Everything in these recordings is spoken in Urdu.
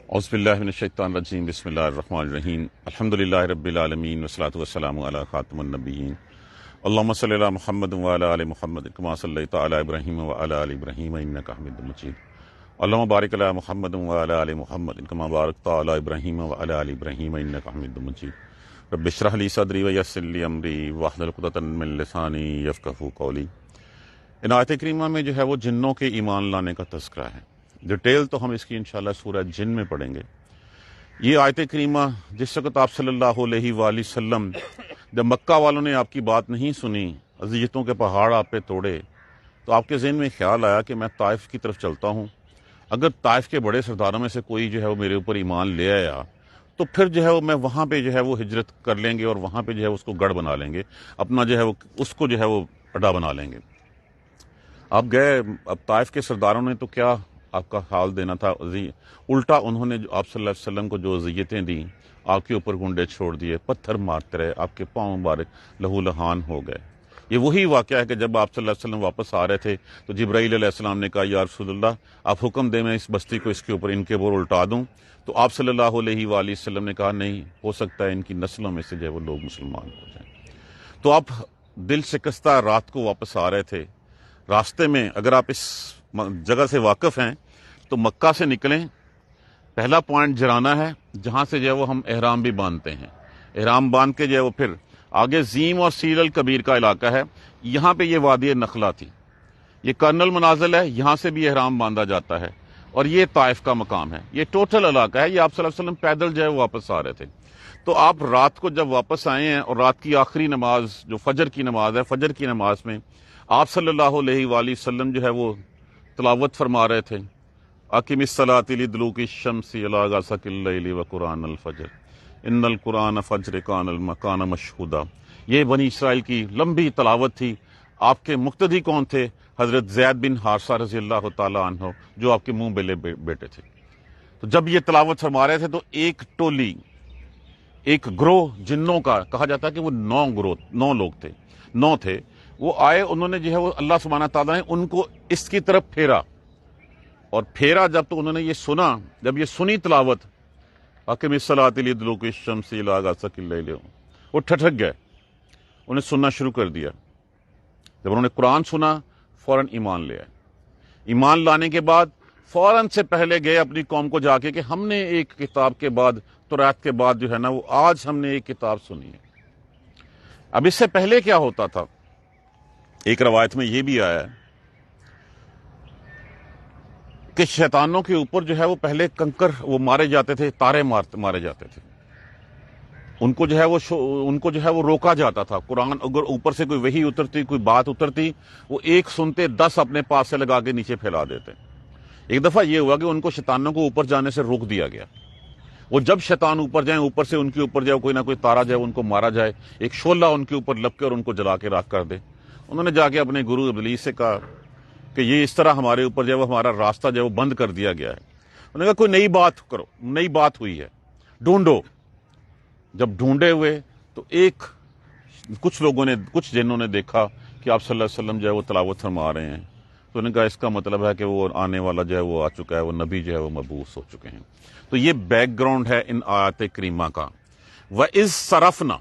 اعوذ باللہ من الشیطان الرجیم بسم اللہ الرحمن الرحیم الحمدللہ رب العالمین والصلاة والسلام علی خاتم النبیین اللہم صلی علی محمد وعلی آل محمد کما صلیت علی ابراہیم وعلی آل ابراہیم انک حمید مجید اللہم بارک علی محمد وعلی آل محمد کما بارکت علی ابراہیم وعلی آل ابراہیم انک حمید مجید رب اشرح لی صدری ویسر لی امری واحلل عقدۃ من لسانی یفقہوا قولی۔ ان آیت کریمہ میں جو ہے وہ جنوں کے ایمان لانے کا تذکرہ ہے۔ ڈیٹیل تو ہم اس کی انشاءاللہ سورہ جن میں پڑھیں گے۔ یہ آیت کریمہ جس وقت آپ صلی اللہ علیہ وآلہ وسلم جب مکہ والوں نے آپ کی بات نہیں سنی، اذیتوں کے پہاڑ آپ پہ توڑے، تو آپ کے ذہن میں خیال آیا کہ میں طائف کی طرف چلتا ہوں، اگر طائف کے بڑے سرداروں میں سے کوئی جو ہے وہ میرے اوپر ایمان لے آیا تو پھر جو ہے وہ میں وہاں پہ جو ہے وہ ہجرت کر لیں گے اور وہاں پہ جو ہے اس کو گڑھ بنا لیں گے، اپنا جو ہے وہ اس کو جو ہے وہ اڈا بنا لیں گے۔ آپ گئے، اب طائف کے سرداروں نے تو کیا آپ کا حال دینا تھا، الٹا انہوں نے جو آپ صلی اللہ علیہ وسلم کو جو اذیتیں دیں، آپ کے اوپر گنڈے چھوڑ دیے، پتھر مارتے رہے، آپ کے پاؤں مبارک لہو لہان ہو گئے۔ یہ وہی واقعہ ہے کہ جب آپ صلی اللہ علیہ وسلم واپس آ رہے تھے تو جبرائیل علیہ السلام نے کہا یا رسول اللہ آپ حکم دیں میں اس بستی کو اس کے اوپر ان کے اوپر الٹا دوں، تو آپ صلی اللہ علیہ وآلہ وسلم نے کہا نہیں ہو سکتا ہے ان کی نسلوں میں سے جو ہے وہ لوگ مسلمان ہو جائیں۔ تو آپ دل شکستہ رات کو واپس آ رہے تھے، راستے میں اگر آپ اس جگہ سے واقف ہیں تو مکہ سے نکلیں، پہلا پوائنٹ جرانہ ہے جہاں سے جو ہے وہ ہم احرام بھی باندھتے ہیں، احرام باندھ کے جو ہے وہ پھر آگے زیم اور سیل الکبیر کا علاقہ ہے، یہاں پہ یہ وادی نخلہ تھی، یہ کرنل منازل ہے، یہاں سے بھی احرام باندھا جاتا ہے، اور یہ طائف کا مقام ہے، یہ ٹوٹل علاقہ ہے۔ یہ آپ صلی اللہ علیہ وسلم پیدل جو ہے وہ واپس آ رہے تھے، تو آپ رات کو جب واپس آئے ہیں اور رات کی آخری نماز جو فجر کی نماز ہے، فجر کی نماز میں آپ صلی اللہ علیہ وآلہ وسلم جو ہے وہ تلاوت فرما رہے تھے، اقم الصلاۃ لدلوک الشمس الی غسق اللیل وقرآن الفجر ان القرآن فجر کان مشہودا۔ یہ بنی اسرائیل کی لمبی تلاوت تھی۔ آپ کے مقتدی کون تھے؟ حضرت زید بن حارثہ رضی اللہ تعالی عنہ، جو آپ کے منہ بلے بیٹے تھے۔ تو جب یہ تلاوت فرما رہے تھے تو ایک ٹولی، ایک گروہ جنوں کا، کہا جاتا ہے کہ وہ 9 لوگ تھے، 9 تھے، وہ آئے، انہوں نے جو ہے وہ اللہ سبحانہ تعالیٰ نے ان کو اس کی طرف پھیرا، اور پھیرا جب تو انہوں نے یہ سنا، جب یہ سنی تلاوت اقم الصلاۃ لدلوک الشمس الی غسق اللیل، وہ ٹھٹک گئے، انہیں سننا شروع کر دیا۔ جب انہوں نے قرآن سنا فوراً ایمان لے آئے۔ ایمان لانے کے بعد فوراً سے پہلے گئے اپنی قوم کو جا کے کہ ہم نے ایک کتاب کے بعد، توریت کے بعد جو ہے نا وہ آج ہم نے ایک کتاب سنی ہے۔ اب اس سے پہلے کیا ہوتا تھا؟ ایک روایت میں یہ بھی آیا ہے کہ شیطانوں کے اوپر جو ہے وہ پہلے کنکر وہ مارے جاتے تھے، تارے مارے جاتے تھے، ان کو جو ہے وہ روکا جاتا تھا۔ قرآن اگر اوپر سے کوئی وحی اترتی، کوئی بات اترتی، وہ ایک سنتے 10 اپنے پاس سے لگا کے نیچے پھیلا دیتے۔ ایک دفعہ یہ ہوا کہ ان کو شیطانوں کو اوپر جانے سے روک دیا گیا۔ وہ جب شیطان اوپر جائیں، اوپر سے ان کے اوپر جائے کوئی نہ کوئی تارا جائے، ان کو مارا جائے، ایک شعلہ ان کے اوپر لپکے اور ان کو جلا کے راکھ کر دے۔ انہوں نے جا کے اپنے گرو ابلیس سے کہا کہ یہ اس طرح ہمارے اوپر جو ہے وہ ہمارا راستہ جو ہے وہ بند کر دیا گیا ہے۔ انہوں نے کہا کوئی نئی بات کرو، نئی بات ہوئی ہے، ڈھونڈو۔ جب ڈھونڈے ہوئے تو کچھ جنوں نے دیکھا کہ آپ صلی اللہ علیہ وسلم جو ہے وہ تلاوت فرما رہے ہیں، تو انہوں نے کہا اس کا مطلب ہے کہ وہ آنے والا جو ہے وہ آ چکا ہے، وہ نبی جو ہے وہ مبعوث ہو چکے ہیں۔ تو یہ بیک گراؤنڈ ہے ان آیات کریمہ کا۔ وَإِذْ صَرَفْنَا،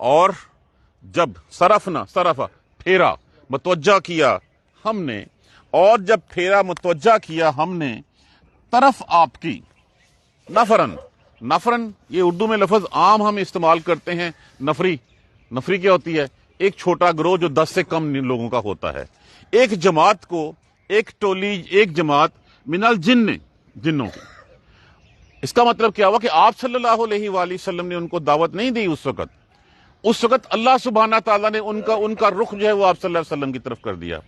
اور جب صرفا پھیرا، متوجہ کیا ہم نے، اور جب پھیرا متوجہ کیا ہم نے طرف آپ کی، نفرن یہ اردو میں لفظ عام ہم استعمال کرتے ہیں، نفری کیا ہوتی ہے؟ ایک چھوٹا گروہ جو 10 سے کم لوگوں کا ہوتا ہے۔ ایک جماعت کو، ایک ٹولی، ایک جماعت من الجن، جنوں کی۔ اس کا مطلب کیا ہوا کہ آپ صلی اللہ علیہ وآلہ وسلم نے ان کو دعوت نہیں دی اس وقت اللہ سبحانہ تعالیٰ نے ان کا رخ جو ہے وہ آپ صلی اللہ علیہ وسلم کی طرف کر دیا۔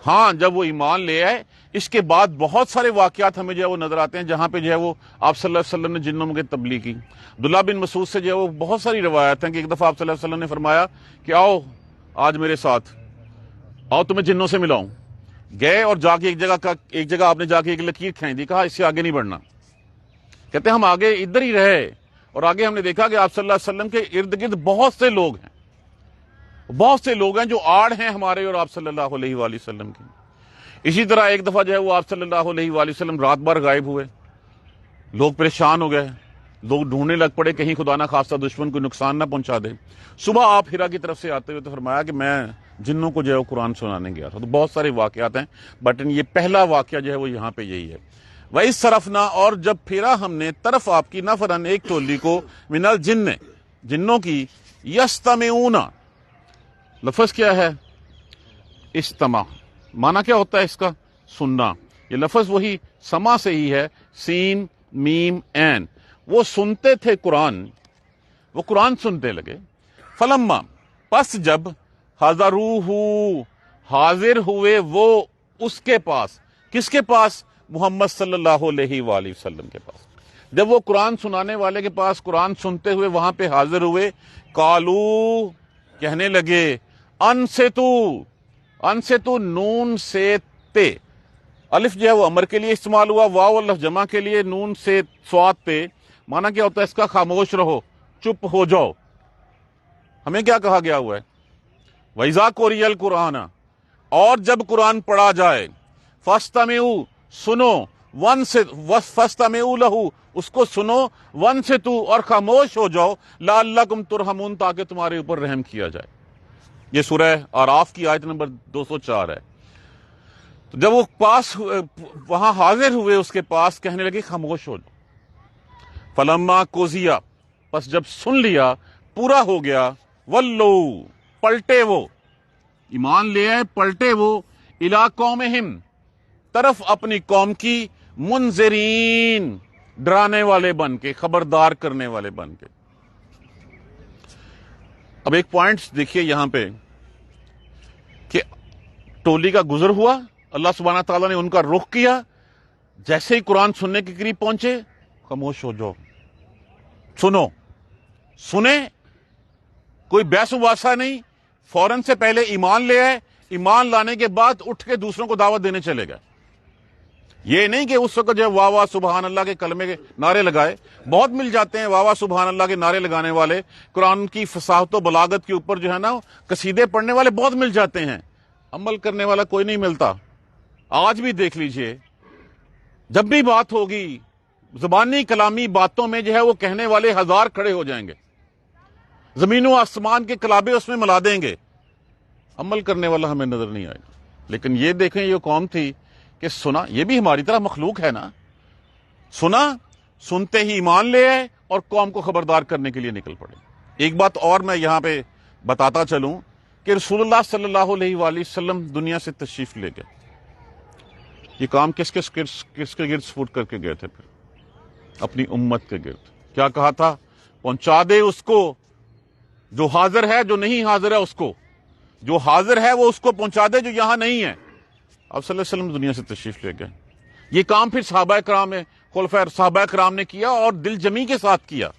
ہاں جب وہ ایمان لے آئے، اس کے بعد بہت سارے واقعات ہمیں جو ہے وہ نظر آتے ہیں جہاں پہ جو ہے وہ آپ صلی اللہ علیہ وسلم نے جنوں کی تبلیغ کی۔ عبداللہ بن مسعود سے جو ہے وہ بہت ساری روایات ہیں کہ ایک دفعہ آپ صلی اللہ علیہ وسلم نے فرمایا کہ آؤ آج میرے ساتھ، آؤ تمہیں جنوں سے ملاؤں۔ گئے اور جا کے ایک جگہ آپ نے جا کے ایک لکیر کھینچ دی، کہا اس سے آگے نہیں بڑھنا۔ کہتے ہم آگے ادھر ہی رہے، اور آگے ہم نے دیکھا کہ آپ صلی اللہ علیہ وسلم کے ارد گرد بہت سے لوگ ہیں جو آڑ ہیں ہمارے اور آپ صلی اللہ علیہ وآلہ وسلم کی۔ اسی طرح ایک دفعہ جو ہے وہ آپ صلی اللہ علیہ وآلہ وسلم رات بھر غائب ہوئے، لوگ پریشان ہو گئے، لوگ ڈھونڈنے لگ پڑے کہیں خدا نہ خواستہ دشمن کو نقصان نہ پہنچا دے۔ صبح آپ ہرا کی طرف سے آتے ہوئے تو فرمایا کہ میں جنوں کو جو ہے وہ قرآن سنانے گیا تھا۔ تو بہت سارے واقعات ہیں، بٹ یہ پہلا واقعہ جو ہے وہ یہاں پہ یہی ہے۔ وَإِذْ صَرَفْنَا، اور جب پھیرا ہم نے طرف آپ کی نفرًا ایک ٹولی کو، من الجن، جنوں کی، یستمعون، لفظ کیا ہے؟ استماع، معنی کیا ہوتا ہے اس کا؟ سننا۔ یہ لفظ وہی سما سے ہی ہے، سین میم عین، وہ سنتے تھے قرآن، وہ قرآن سنتے لگے۔ فلما، پس جب، حضروہ، حاضر ہوئے وہ اس کے پاس، کس کے پاس؟ محمد صلی اللہ علیہ وآلہ وسلم کے پاس۔ جب وہ قرآن سنانے والے کے پاس قرآن سنتے ہوئے وہاں پہ حاضر ہوئے، قالو، کہنے لگے، انصتو، نون سے تے، الف جو ہے وہ امر کے لیے استعمال ہوا، واو الف جمع کے لیے، نون سے سواد تے، معنی کیا ہوتا ہے اس کا؟ خاموش رہو، چپ ہو جاؤ۔ ہمیں کیا کہا گیا ہوا ہے؟ وَإِذَا قُرِئَ الْقُرْآنَ، اور جب قرآن پڑھا جائے، فَاسْتَمِعُوا، سنو، فَاسْتَمِعُوا لَهُ، اس کو سنو، وَانصِتُوا، اور خاموش ہو جاؤ، لَعَلَّكُمْ تُرْحَمُونَ، تاکہ تمہارے اوپر رحم کیا جائے۔ یہ سورہ اعراف کی آیت نمبر 204 ہے۔ تو جب وہ پاس وہاں حاضر ہوئے اس کے پاس، کہنے لگے خاموش ہو جاؤ۔ فَلَمَّا قُضِیَ، پس جب سن لیا، پورا ہو گیا، ولو، پلٹے وہ، ایمان لے آئے، پلٹے وہ، الی قومہم، طرف اپنی قوم کی، منذرین، ڈرانے والے بن کے، خبردار کرنے والے بن کے۔ اب ایک پوائنٹ دیکھیے یہاں پہ کہ ٹولی کا گزر ہوا، اللہ سبحانہ تعالیٰ نے ان کا رخ کیا، جیسے ہی قرآن سننے کے قریب پہنچے، خاموش ہو جاؤ، سنو، سنیں، کوئی بحث وباسا نہیں، فوراً سے پہلے ایمان لے آئے، ایمان لانے کے بعد اٹھ کے دوسروں کو دعوت دینے چلے گئے۔ یہ نہیں کہ اس وقت جو ہے واہ واہ سبحان اللہ کے کلمے کے نعرے لگائے، بہت مل جاتے ہیں واہ واہ سبحان اللہ کے نعرے لگانے والے، قرآن کی فصاحت و بلاغت کے اوپر جو ہے نا قصیدے پڑھنے والے بہت مل جاتے ہیں، عمل کرنے والا کوئی نہیں ملتا۔ آج بھی دیکھ لیجئے، جب بھی بات ہوگی زبانی کلامی باتوں میں جو ہے وہ کہنے والے ہزار کھڑے ہو جائیں گے، زمین و آسمان کے کلابے اس میں ملا دیں گے، عمل کرنے والا ہمیں نظر نہیں آئے گا۔ لیکن یہ دیکھیں یہ قوم تھی کہ سنا، یہ بھی ہماری طرح مخلوق ہے نا، سنا، سنتے ہی ایمان لے آئے اور قوم کو خبردار کرنے کے لیے نکل پڑے۔ ایک بات اور میں یہاں پہ بتاتا چلوں کہ رسول اللہ صلی اللہ علیہ وآلہ وسلم دنیا سے تشریف لے گئے، یہ کام کس کے گرد سپورٹ کر کے گئے تھے؟ پھر اپنی امت کے گرد کیا کہا تھا؟ پہنچا دے اس کو جو حاضر ہے، جو نہیں حاضر ہے اس کو، جو حاضر ہے وہ اس کو پہنچا دے جو یہاں نہیں ہے۔ اب صلی اللہ علیہ وسلم دنیا سے تشریف لے گئے۔ یہ کام پھر صحابہ کرام نے، خلفائے صحابہ کرام نے کیا، اور دل جمی کے ساتھ کیا،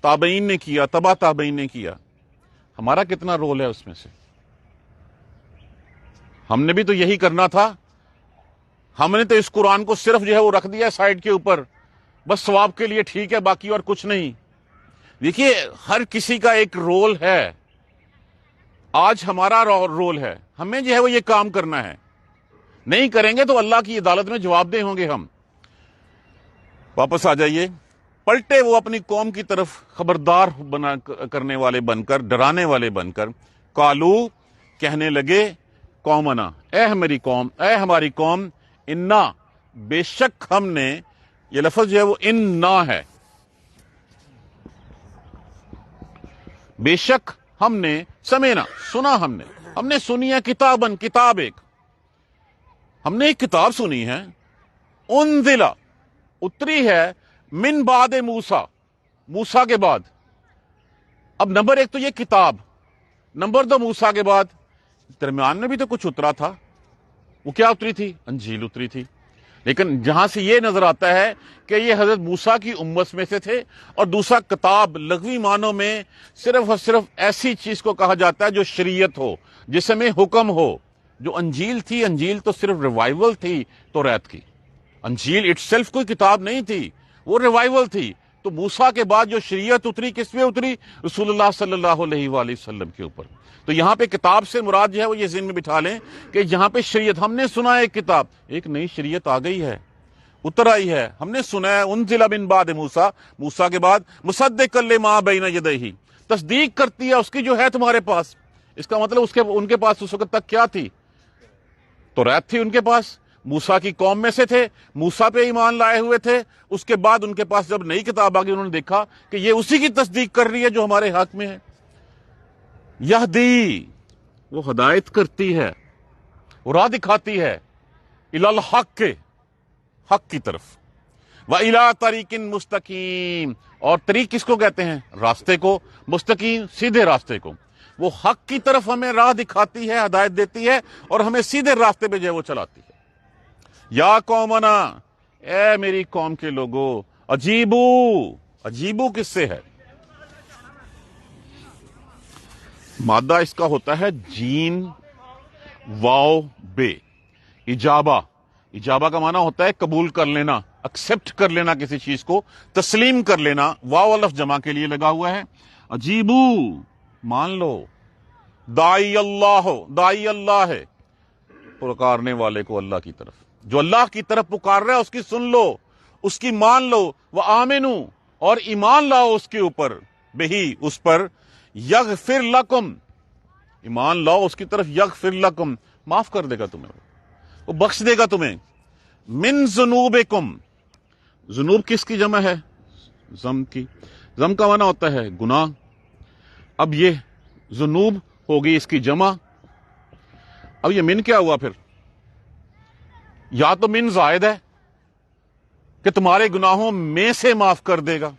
تابعین نے کیا، تبع تابعین نے کیا۔ ہمارا کتنا رول ہے اس میں سے؟ ہم نے بھی تو یہی کرنا تھا۔ ہم نے تو اس قرآن کو صرف جو ہے وہ رکھ دیا سائڈ کے اوپر، بس ثواب کے لیے ٹھیک ہے، باقی اور کچھ نہیں۔ دیکھیے ہر کسی کا ایک رول ہے، آج ہمارا رول ہے، ہمیں جو ہے وہ یہ کام کرنا ہے، نہیں کریں گے تو اللہ کی عدالت میں جواب دہ ہوں گے ہم۔ واپس آ جائیے، پلٹے وہ اپنی قوم کی طرف خبردار کرنے والے بن کر، ڈرانے والے بن کر، قالو، کہنے لگے، قومنا، اے ہماری قوم، انا، بے شک ہم نے، یہ لفظ جو ہے وہ انا ہے، بے شک ہم نے، سمینا، سنا، ہم نے سنی ہے، کتابن، کتاب ایک، ہم نے ایک کتاب سنی ہے، انزلا، اتری ہے، من بعد موسیٰ کے بعد۔ اب نمبر ایک تو یہ کتاب، نمبر دو موسیٰ کے بعد درمیان میں بھی تو کچھ اترا تھا، وہ کیا اتری تھی؟ انجیل اتری تھی۔ لیکن جہاں سے یہ نظر آتا ہے کہ یہ حضرت موسیٰ کی امت میں سے تھے، اور دوسرا کتاب لغوی معنوں میں صرف اور صرف ایسی چیز کو کہا جاتا ہے جو شریعت ہو، جس میں حکم ہو۔ جو انجیل تھی، انجیل تو صرف ریوائیول تھی توریت کی، انجیل اٹ سیلف کوئی کتاب نہیں تھی، وہ ریوائیول تھی۔ تو موسیٰ کے بعد جو شریعت اتری، کس پہ اتری؟ رسول اللہ صلی اللہ علیہ وآلہ وسلم کے اوپر۔ تو یہاں پہ کتاب سے مراد جو ہے وہ یہ ذہن میں بٹھا لیں کہ یہاں پہ شریعت، ہم نے سنا ایک کتاب، ایک نئی شریعت آ گئی ہے، اتر آئی ہے، ہم نے سنا ہے انزل من بعد موسیٰ، موسیٰ کے بعد مصدقا لما بین یدیہ، تصدیق کرتی ہے اس کی جو ہے تمہارے پاس۔ اس کا مطلب ان کے پاس اس وقت تک کیا تھی؟ توریت تھی ان کے پاس، موسیٰ کی قوم میں سے تھے، موسیٰ پہ ایمان لائے ہوئے تھے۔ اس کے بعد ان کے پاس جب نئی کتاب آ گئی، انہوں نے دیکھا کہ یہ اسی کی تصدیق کر رہی ہے جو ہمارے حق میں ہے۔ یہدی، وہ ہدایت کرتی ہے، وہ راہ دکھاتی ہے، الی الحق، حق کی طرف، وَإِلَىٰ طَرِيقٍ مستقیم، اور طریق کس کو کہتے ہیں؟ راستے کو، مستقیم سیدھے راستے کو۔ وہ حق کی طرف ہمیں راہ دکھاتی ہے، ہدایت دیتی ہے، اور ہمیں سیدھے راستے پہ جو ہے وہ چلاتی ہے۔ یا قومنا، اے میری قوم کے لوگو، عجیبو، عجیبو کس سے ہے؟ مادہ اس کا ہوتا ہے جیم واو بے، اجابہ۔ اجابہ کا معنی ہوتا ہے قبول کر لینا، ایکسپٹ کر لینا، کسی چیز کو تسلیم کر لینا۔ واو الف جمع کے لیے لگا ہوا ہے۔ عجیبو، مان لو، دائی اللہ، دائی اللہ ہے، پکارنے والے کو اللہ کی طرف، جو اللہ کی طرف پکار رہا ہے اس کی سن لو، اس کی مان لو، وآمنو، اور ایمان لاؤ اس کے اوپر، بہی، اس پر، یغفر لکم، ایمان لاؤ اس کی طرف، یغفر لکم، معاف کر دے گا تمہیں، وہ بخش دے گا تمہیں، من ذنوبکم، ذنوب کس کی جمع ہے؟ ذم کی، ذم کا معنی ہوتا ہے گناہ۔ اب یہ ذنوب ہوگی اس کی جمع، اب یہ من کیا ہوا پھر؟ یا تو من زائد ہے کہ تمہارے گناہوں میں سے معاف کر دے گا،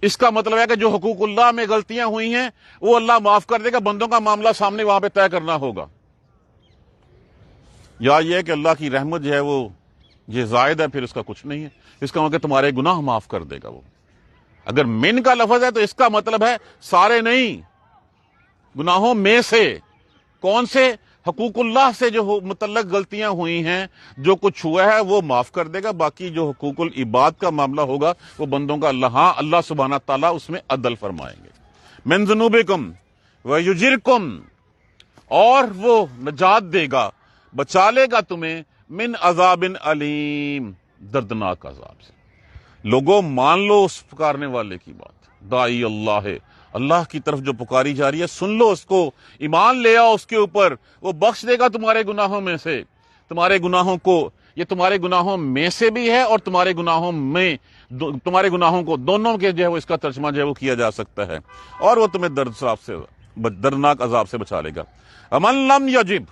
اس کا مطلب ہے کہ جو حقوق اللہ میں غلطیاں ہوئی ہیں وہ اللہ معاف کر دے گا، بندوں کا معاملہ سامنے وہاں پہ طے کرنا ہوگا۔ یا یہ کہ اللہ کی رحمت جو ہے وہ یہ زائد ہے، پھر اس کا کچھ نہیں ہے، اس کا مطلب تمہارے گناہ معاف کر دے گا وہ۔ اگر من کا لفظ ہے تو اس کا مطلب ہے سارے نہیں، گناہوں میں سے۔ کون سے؟ حقوق اللہ سے جو متعلق غلطیاں ہوئی ہیں، جو کچھ ہوا ہے وہ معاف کر دے گا، باقی جو حقوق العباد کا معاملہ ہوگا وہ بندوں کا اللہ سبحانہ تعالیٰ اس میں عدل فرمائیں گے۔ من ذنوبکم ویجرکم، اور وہ نجات دے گا، بچا لے گا تمہیں، من عذاب علیم، دردناک عذاب سے۔ لوگوں مان لو اس پکارنے والے کی بات، دائی اللہ ہے، اللہ کی طرف جو پکاری جا رہی ہے، سن لو اس کو، ایمان لے آؤ اس کے اوپر، وہ بخش دے گا تمہارے گناہوں میں سے، تمہارے گناہوں کو، یہ تمہارے گناہوں میں سے بھی ہے اور تمہارے گناہوں میں، تمہارے گناہوں کو دونوں کے جو ہے وہ اس کا ترجمہ جو ہے وہ کیا جا سکتا ہے، اور وہ تمہیں دردناک عذاب سے بچا لے گا۔ ومن لم یجب،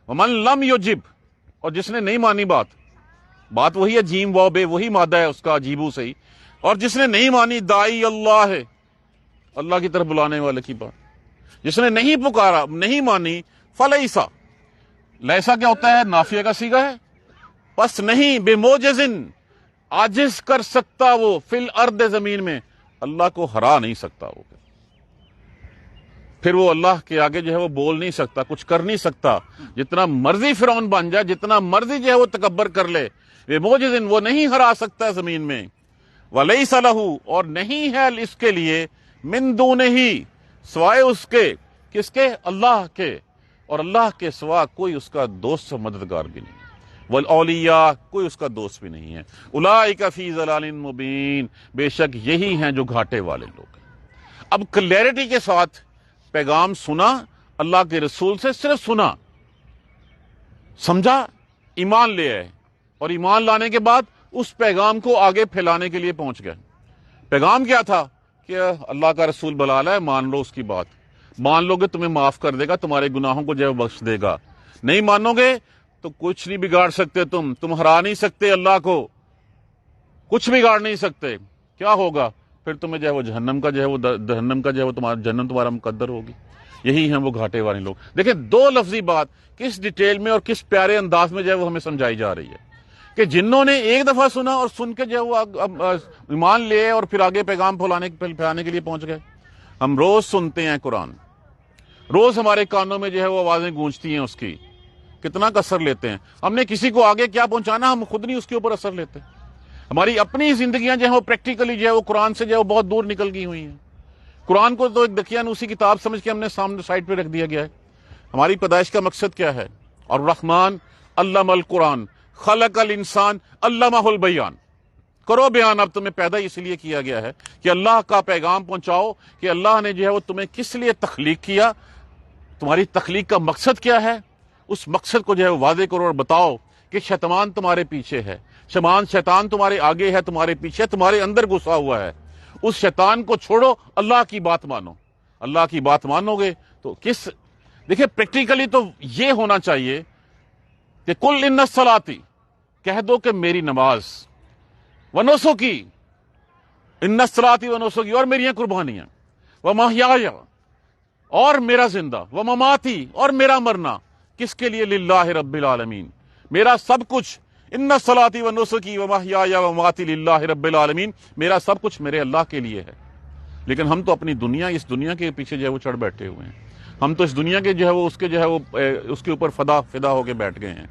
ومن لم یجب، اور جس نے نہیں مانی بات وہی ہے، جیم واو بے، وہی مادہ ہے اس کا، عجیبو سے ہی، اور جس نے نہیں مانی، دائی اللہ ہے، اللہ کی طرف بلانے والے کی بات، جس نے نہیں پکارا، نہیں مانی، فلیسا، لیسا کیا ہوتا ہے؟ نافیہ کا صیغہ ہے، پس نہیں، بے موجزن، عاجز کر سکتا وہ، فی الارض، زمین میں، اللہ کو ہرا نہیں سکتا وہ، پھر وہ اللہ کے آگے جو ہے وہ بول نہیں سکتا، کچھ کر نہیں سکتا، جتنا مرضی فرعون بن جائے، جتنا مرضی جو ہے وہ تکبر کر لے، بے موجزن، وہ نہیں ہرا سکتا زمین میں، ولیس لہ، اور نہیں ہے اس کے لیے، من دونہ، سوائے اس کے، کس کے؟ اللہ کے، اور اللہ کے سوا کوئی اس کا دوست و مددگار بھی نہیں، والاولیاء، کوئی اس کا دوست بھی نہیں ہے، اولئک فی ضلال مبین، بے شک یہی ہیں جو گھاٹے والے لوگ ہیں۔ اب کلیئرٹی کے ساتھ پیغام سنا اللہ کے رسول سے، صرف سنا، سمجھا، ایمان لے آئے، اور ایمان لانے کے بعد اس پیغام کو آگے پھیلانے کے لیے پہنچ گئے۔ پیغام کیا تھا؟ کہ اللہ کا رسول بلالا ہے، مان لو اس کی بات، مان لو گے تمہیں معاف کر دے گا، تمہارے گناہوں کو جو ہے بخش دے گا، نہیں مانو گے تو کچھ نہیں بگاڑ سکتے، تم ہرا نہیں سکتے اللہ کو، کچھ بگاڑ نہیں سکتے، کیا ہوگا پھر؟ تمہیں جو ہے وہ جہنم کا جو ہے وہ جہنم تمہارا مقدر ہوگی۔ یہی ہیں وہ گھاٹے والے لوگ۔ دیکھیں دو لفظی بات کس ڈیٹیل میں اور کس پیارے انداز میں جو ہے وہ ہمیں سمجھائی جا رہی ہے، کہ جنہوں نے ایک دفعہ سنا اور سن کے جو ہے وہ ایمان لے اور پھر آگے پیغام پھیلانے کے لیے پہنچ گئے۔ ہم روز سنتے ہیں قرآن، روز ہمارے کانوں میں جو ہے وہ آوازیں گونجتی ہیں اس کی، کتنا کا اثر لیتے ہیں؟ ہم نے کسی کو آگے کیا پہنچانا، ہم خود نہیں اس کے اوپر اثر لیتے۔ ہماری اپنی زندگیاں جو ہیں وہ پریکٹیکلی جو ہے وہ قرآن سے جو ہے وہ بہت دور نکل گئی ہوئی ہیں۔ قرآن کو تو ایک دقیانوسی کتاب سمجھ کے ہم نے سامنے سائڈ پہ رکھ دیا گیا ہے۔ ہماری پیدائش کا مقصد کیا ہے؟ اور الرحمن علم القرآن خلق الانسان علمہ البیان، کرو بیان، اب تمہیں پیدا اس لیے کیا گیا ہے کہ اللہ کا پیغام پہنچاؤ کہ اللہ نے جو ہے وہ تمہیں کس لیے تخلیق کیا، تمہاری تخلیق کا مقصد کیا ہے، اس مقصد کو جو ہے واضح کرو اور بتاؤ کہ شیطان تمہارے پیچھے ہے، شیطان تمہارے آگے ہے، تمہارے پیچھے، تمہارے اندر گھسا ہوا ہے، اس شیطان کو چھوڑو، اللہ کی بات مانو۔ اللہ کی بات مانو گے تو دیکھیں پریکٹیکلی تو یہ ہونا چاہیے کہ کل ان الصلاتی، کہہ دو کہ میری نماز، ونسکی، ان الصلاتی ونسکی، اور میری قربانیاں، ومحیایا، اور میرا زندہ، ومماتی، اور میرا مرنا، کس کے لیے؟ للہ رب العالمین، میرا سب کچھ، ان الصلاتی ونسکی ومحیایا ومماتی للہ رب العالمین، میرا سب کچھ میرے اللہ کے لیے ہے۔ لیکن ہم تو اپنی دنیا، اس دنیا کے پیچھے جو ہے وہ چڑھ بیٹھے ہوئے ہیں، ہم تو اس دنیا کے جو ہے وہ اس کے جو ہے وہ اس کے اوپر فدا ہو کے بیٹھ گئے ہیں۔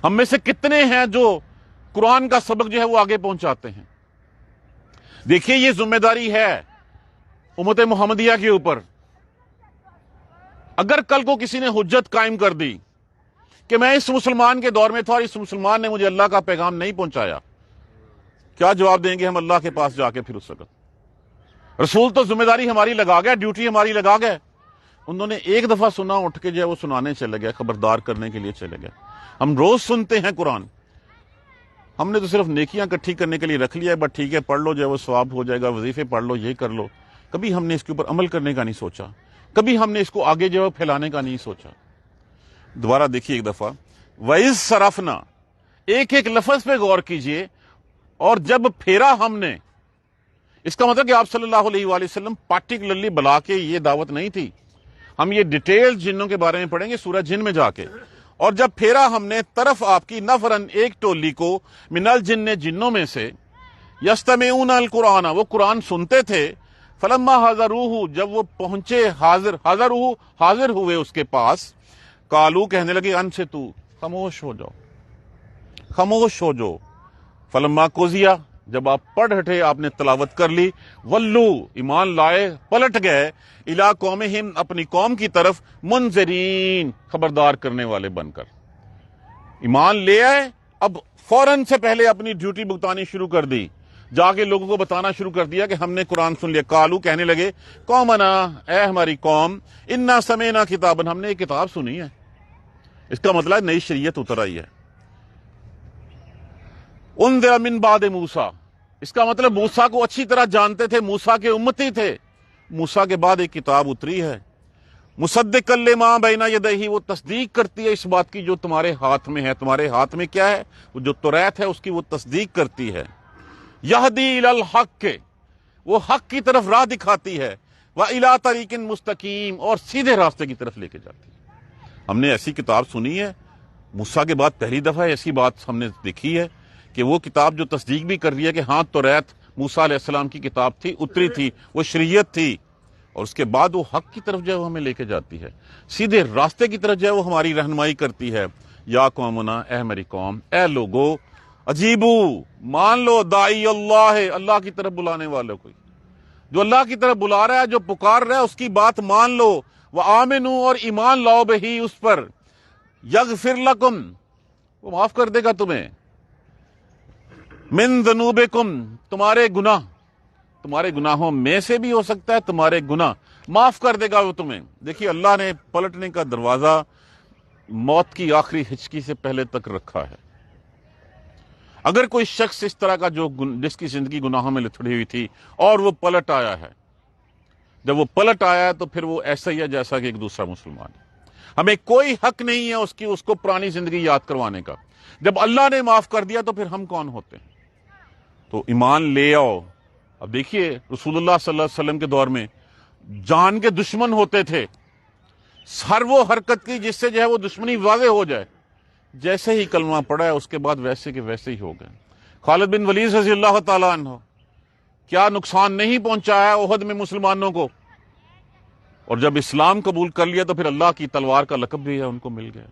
ہم میں سے کتنے ہیں جو قرآن کا سبق جو ہے وہ آگے پہنچاتے ہیں؟ دیکھیے یہ ذمہ داری ہے امت محمدیہ کے اوپر۔ اگر کل کو کسی نے حجت قائم کر دی کہ میں اس مسلمان کے دور میں تھا اور اس مسلمان نے مجھے اللہ کا پیغام نہیں پہنچایا، کیا جواب دیں گے ہم اللہ کے پاس جا کے؟ پھر اس وقت رسول تو ذمہ داری ہماری لگا گئے، ڈیوٹی ہماری لگا گئے، انہوں نے ایک دفعہ سنا، اٹھ کے جو ہے وہ سنانے چلے گئے، خبردار کرنے کے لیے چلے گئے۔ ہم روز سنتے ہیں قرآن، ہم نے تو صرف نیکیاں اکٹھی کرنے کے لیے رکھ لیا ہے، بٹ ٹھیک ہے پڑھ لو، جو ہے وہ ثواب ہو جائے گا، وظیفے پڑھ لو، یہ کر لو۔ کبھی ہم نے اس کے اوپر عمل کرنے کا نہیں سوچا، کبھی ہم نے اس کو آگے جو ہے پھیلانے کا نہیں سوچا۔ دوبارہ دیکھیے ایک دفعہ، وَإِذْ صَرَفْنَا، ایک ایک لفظ پہ غور کیجئے، اور جب پھیرا ہم نے، اس کا مطلب کہ آپ صلی اللہ علیہ وآلہ وسلم پارٹیکولرلی بلا کے یہ دعوت نہیں تھی۔ ہم یہ ڈیٹیل جنوں کے بارے میں پڑھیں گے سورہ جن میں جا کے۔ اور جب پھیرا ہم نے طرف آپ کی نفرن، ایک ٹولی کو، من الجن، جنوں میں سے، یستمعون القرآن، وہ قرآن سنتے تھے، فلما حضروہ، جب وہ پہنچے، حاضر ہوئے اس کے پاس، قالو، کہنے لگے، انصتوا، خاموش ہو جاؤ، خاموش ہو جاؤ، فلما قضیا، جب آپ پڑھ ہٹے، آپ نے تلاوت کر لی، ولو، ایمان لائے، پلٹ گئے، الی قومہم، اپنی قوم کی طرف، منذرین، خبردار کرنے والے بن کر۔ ایمان لے آئے، اب فوراً سے پہلے اپنی ڈیوٹی بھگتانی شروع کر دی، جا کے لوگوں کو بتانا شروع کر دیا کہ ہم نے قرآن سن لیا۔ قالو، کہنے لگے، قومنا، اے ہماری قوم، انا سمعنا کتابا، ہم نے ایک کتاب سنی ہے۔ اس کا مطلب نئی شریعت اتر آئی ہے۔ انذر من بعد موسیٰ، اس کا مطلب موسیٰ کو اچھی طرح جانتے تھے، موسیٰ کے امتی تھے، موسیٰ کے بعد ایک کتاب اتری ہے۔ مصدقا لما بین یدیہ، وہ تصدیق کرتی ہے اس بات کی جو تمہارے ہاتھ میں ہے۔ تمہارے ہاتھ میں کیا ہے؟ وہ جو توریت ہے اس کی وہ تصدیق کرتی ہے۔ یہدی الی الحق، وہ حق کی طرف راہ دکھاتی ہے، وَإِلَىٰ طَرِیقٍ مستقیم، اور سیدھے راستے کی طرف لے کے جاتی ہے۔ ہم نے ایسی کتاب سنی ہے، موسیٰ کے بعد پہلی دفعہ ایسی بات ہم نے دیکھی ہے کہ وہ کتاب جو تصدیق بھی کر رہی ہے کہ ہاں توریت موسیٰ علیہ السلام کی کتاب تھی، اتری تھی، وہ شریعت تھی، اور اس کے بعد وہ حق کی طرف جو ہے وہ ہمیں لے کے جاتی ہے، سیدھے راستے کی طرف جو ہے وہ ہماری رہنمائی کرتی ہے۔ یا قومنا، اے ہماری قوم، اے لوگو، عجیبو، مان لو، داعی اللہ، اللہ کی طرف بلانے والوں کو، جو اللہ کی طرف بلا رہا ہے، جو پکار رہا ہے، اس کی بات مان لو، وآمنوا، اور ایمان لاؤ بہی، اس پر، یغفر لکم، وہ معاف کر دے گا تمہیں، من ذنوبکم، تمہارے گناہوں میں سے بھی ہو سکتا ہے تمہارے گناہ معاف کر دے گا وہ تمہیں۔ دیکھیے اللہ نے پلٹنے کا دروازہ موت کی آخری ہچکی سے پہلے تک رکھا ہے۔ اگر کوئی شخص اس طرح کا جس کی زندگی گناہوں میں لتھڑی ہوئی تھی اور وہ پلٹ آیا ہے، جب وہ پلٹ آیا ہے تو پھر وہ ایسا ہی ہے جیسا کہ ایک دوسرا مسلمان ہے۔ ہمیں کوئی حق نہیں ہے اس کو پرانی زندگی یاد کروانے کا۔ جب اللہ نے معاف کر دیا تو پھر ہم کون ہوتے ہیں؟ تو ایمان لے آؤ۔ اب دیکھیے رسول اللہ صلی اللہ علیہ وسلم کے دور میں جان کے دشمن ہوتے تھے، ہر وہ حرکت کی جس سے جو ہے وہ دشمنی واضح ہو جائے، جیسے ہی کلمہ پڑھا ہے اس کے بعد ویسے کے ویسے ہی ہو گئے۔ خالد بن ولید رضی اللہ تعالیٰ عنہ، کیا نقصان نہیں پہنچایا احد میں مسلمانوں کو، اور جب اسلام قبول کر لیا تو پھر اللہ کی تلوار کا لقب بھی ہے ان کو مل گیا،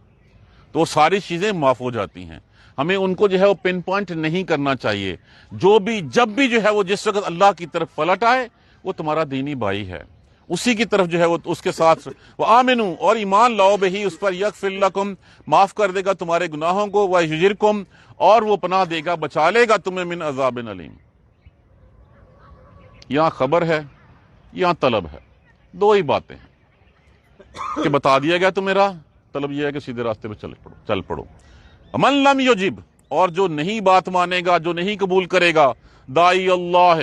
تو وہ ساری چیزیں معاف ہو جاتی ہیں۔ ہمیں ان کو جو ہے وہ پن پوائنٹ نہیں کرنا چاہیے۔ جب بھی جو ہے وہ جس وقت اللہ کی طرف پلٹ آئے، وہ تمہارا دینی بھائی ہے، اسی کی طرف جو ہے وہ اس کے ساتھ وآمنوا اور ایمان لاؤ بہی اس پر یغفر لکم معاف کر دے گا تمہارے گناہوں کو ویجرکم اور وہ پناہ دے گا بچا لے گا تمہیں من عذاب علیم. یہاں خبر ہے یہاں طلب ہے, دو ہی باتیں ہیں کہ بتا دیا گیا تمہیں راہ, طلب یہ ہے کہ سیدھے راستے پہ چل پڑو. من لم یجب اور جو نہیں بات مانے گا, جو نہیں قبول کرے گا, دائی اللہ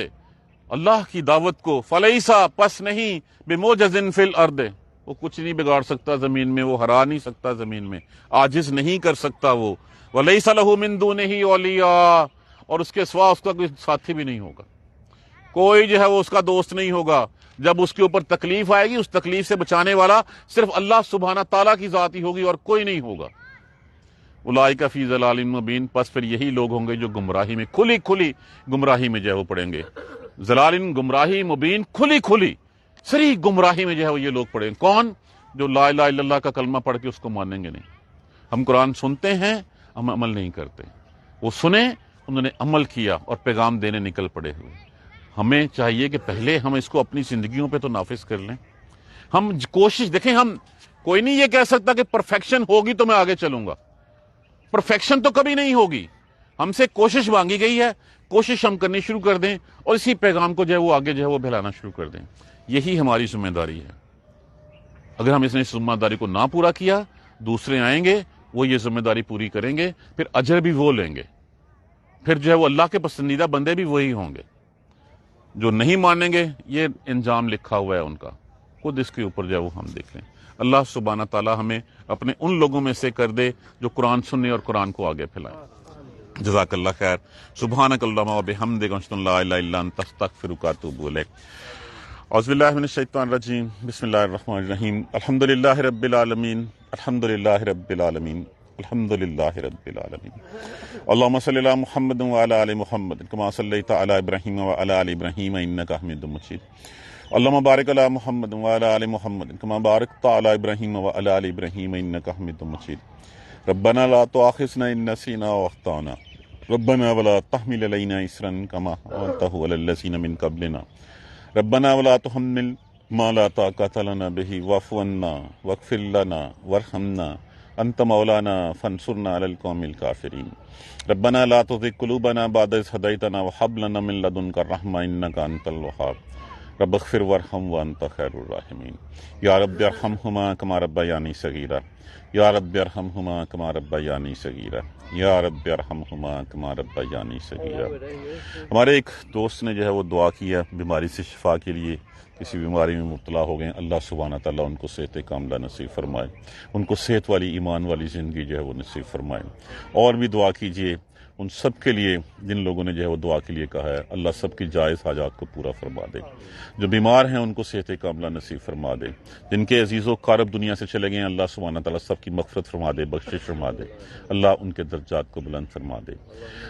اللہ کی دعوت کو, فلیسا پس نہیں بموجز فی الارض وہ کچھ نہیں بگاڑ سکتا زمین میں, وہ ہرا نہیں سکتا زمین میں, عاجز نہیں کر سکتا وہ. ولیس لہ من دونہ اولیاء اور اس کے سوا اس کا کوئی ساتھی بھی نہیں ہوگا, کوئی جو ہے وہ اس کا دوست نہیں ہوگا. جب اس کے اوپر تکلیف آئے گی اس تکلیف سے بچانے والا صرف اللہ سبحانہ تعالیٰ کی ذات ہی ہوگی اور کوئی نہیں ہوگا. اولئک فی ضلال مبین پس پھر یہی لوگ ہوں گے جو گمراہی میں کھلی گمراہی میں جو ہے وہ پڑیں گے. ضلال گمراہی, مبین کھلی صریح گمراہی میں جو ہے وہ یہ لوگ پڑیں گے. کون؟ جو لا الہ الا اللہ کا کلمہ پڑھ کے اس کو مانیں گے نہیں. ہم قرآن سنتے ہیں ہم عمل نہیں کرتے, وہ سنیں انہوں نے عمل کیا اور پیغام دینے نکل پڑے ہوئے. ہمیں چاہیے کہ پہلے ہم اس کو اپنی زندگیوں پہ تو نافذ کر لیں. ہم کوشش دیکھیں, ہم کوئی نہیں یہ کہہ سکتا کہ پرفیکشن ہوگی تو میں آگے چلوں گا, پرفیکشن تو کبھی نہیں ہوگی. ہم سے کوشش مانگی گئی ہے, کوشش ہم کرنی شروع کر دیں اور اسی پیغام کو جو ہے وہ آگے جو ہے وہ پھیلانا شروع کر دیں. یہی ہماری ذمہ داری ہے. اگر ہم اس نے ذمہ داری کو نہ پورا کیا, دوسرے آئیں گے وہ یہ ذمہ داری پوری کریں گے, پھر اجر بھی وہ لیں گے, پھر جو ہے وہ اللہ کے پسندیدہ بندے بھی وہی ہوں گے. جو نہیں مانیں گے یہ انجام لکھا ہوا ہے ان کا, خود اس کے اوپر جو ہے وہ ہم دیکھ لیں. اللہ سبحانہ تعالی ہمیں اپنے ان لوگوں میں سے کر دے جو قرآن سننے اور قرآن کو آگے پھیلائیں. جزاک اللہ خیر. سبحانک اللہم و بحمدک اشہد ان لا الہ الا انت استغفرک و اتوب الیک. اعوذ باللہ من الشیطان الرجیم. بسم اللہ الرحمن الرحیم. الحمدللہ رب العالمین, الحمدللہ رب العالمین, الحمدللہ رب العالمین. اللہم صلی علی محمد وعلی آل محمد کما صلیت علی ابراہیم وعلی آل ابراہیم انک حمید مجید. اللہم بارک علی محمد وعلی آل محمد کما بارکت علی ابراہیم وعلی آل ابراہیم انک حمید مجید. ربنا لا تؤاخذنا ان نسینا واخطأنا ربنا ولا تحمل علینا اصرا کما حملته علی الذین من قبلنا ربنا ولا تحمل ما لا طاقت لنا به واعف عنا واغفر لنا وارحمنا انت مولانا فانصرنا علی القوم الکافرین. ربنا لا تزغ قلوبنا بعد اذ هديتنا وهب لنا من لدنك الرحمة انك انت الوهاب. رب اغفر وارحم وانت خیر الراحمین. یا رب ارحمہما کما ربیانی صغیرا, یا رب ارحمہما کما ربیانی صغیرا, یا رب ارحمہما کما ربیانی صغیرا. ہمارے ایک دوست نے جو ہے وہ دعا کی ہے بیماری سے شفا کے لیے, کسی بیماری میں مبتلا ہو گئے. اللہ سبحانہ تعالیٰ ان کو صحت کاملہ نصیب فرمائے, ان کو صحت والی ایمان والی زندگی جو ہے وہ نصیب فرمائے. اور بھی دعا کیجیے ان سب کے لیے جن لوگوں نے جو ہے وہ دعا کے لیے کہا ہے. اللہ سب کی جائز حاجات کو پورا فرما دے. جو بیمار ہیں ان کو صحت کاملہ نصیب فرما دے. جن کے عزیز و قارب دنیا سے چلے گئے ہیں اللہ سبحانہ تعالیٰ سب کی مغفرت فرما دے, بخشش فرما دے. اللہ ان کے درجات کو بلند فرما دے.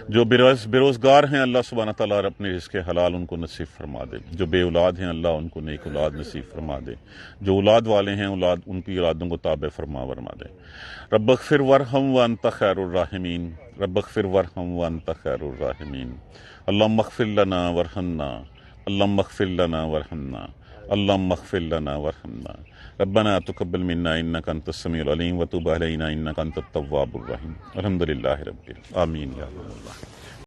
جو بے روزگار ہیں اللہ سبحانہ تعالیٰ اپنے رزق حلال ان کو نصیب فرما دے. جو بے اولاد ہیں اللہ ان کو نیک اولاد نصیب فرما دے. جو اولاد والے ہیں اولاد ان کی اولادوں کو تابع فرما دے. رب اغفر وارحم وانت خیر الراحمین. رب اغفر وارحم وانت خیر الراحمین. اللہم اغفر لنا وارحمنا, اللہم اغفر لنا وارحمنا, اللہم اغفر لنا وارحمنا. ربنا تقبل منا انک انت السمیع العلیم وتب علینا انک انت التواب الرحیم. الحمدللہ رب العالمین. آمین یا رب اللہ.